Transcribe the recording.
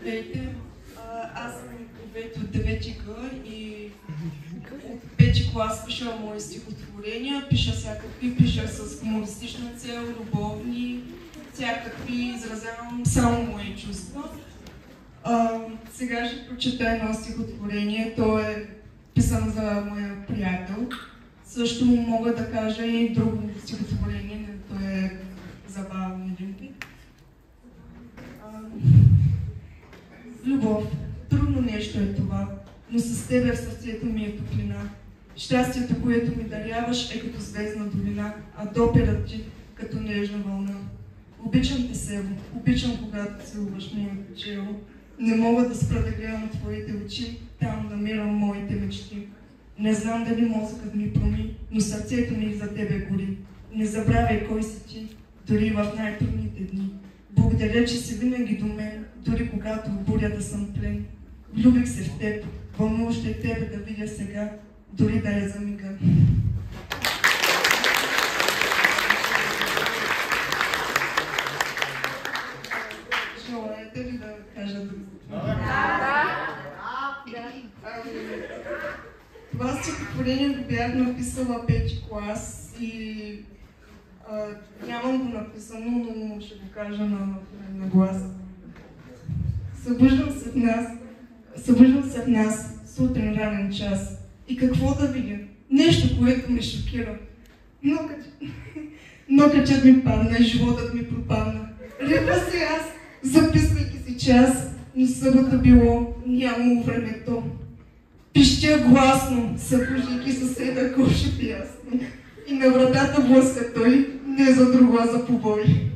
Здравейте, аз съм Ивет от 9 Г и от 5 клас пиша мои стихотворения, пиша всякакви, пиша с хумористична цел, любовни, всякакви, изразявам само мои чувства. Сега ще прочета едно стихотворение, то е писано за моя приятел. Също мога да кажа и друго стихотворение, то е забавно един вид. Любов, трудно нещо е това, но с тебе в сърцето ми е топлина. Щастието, което ми даряваш, е като звездна долина, а доперът ти като нежна вълна. Обичам те, Себо, обичам когато целуваш моето чело. Не мога да спра да гледам твоите очи, там намирам моите мечти. Не знам дали мозъкът ми проми, но сърцето ми за тебе гори. Не забравяй кой си ти, дори в най-трудните дни. Благодаря, че си винаги до мен, дори когато в бурята съм плен. Влюбих се в теб, вълнуващо е тебе да видя сега, дори да я замига. Желаете ли да кажа друго? Това стихотворение го бях написала 5 клас и нямам го написано, но ще го кажа на глас. Събуждам се в нас, сутрин ранен час. И какво да видя? Нещо, което ме шокира. Нокъчът ми падна и животът ми пропадна. Ревна се аз, записвайки си час, но събота било, нямало времето. Пищя гласно, събуждайки съседа, кошето ясно. И на вратата блъска той, не за друго, а за побой.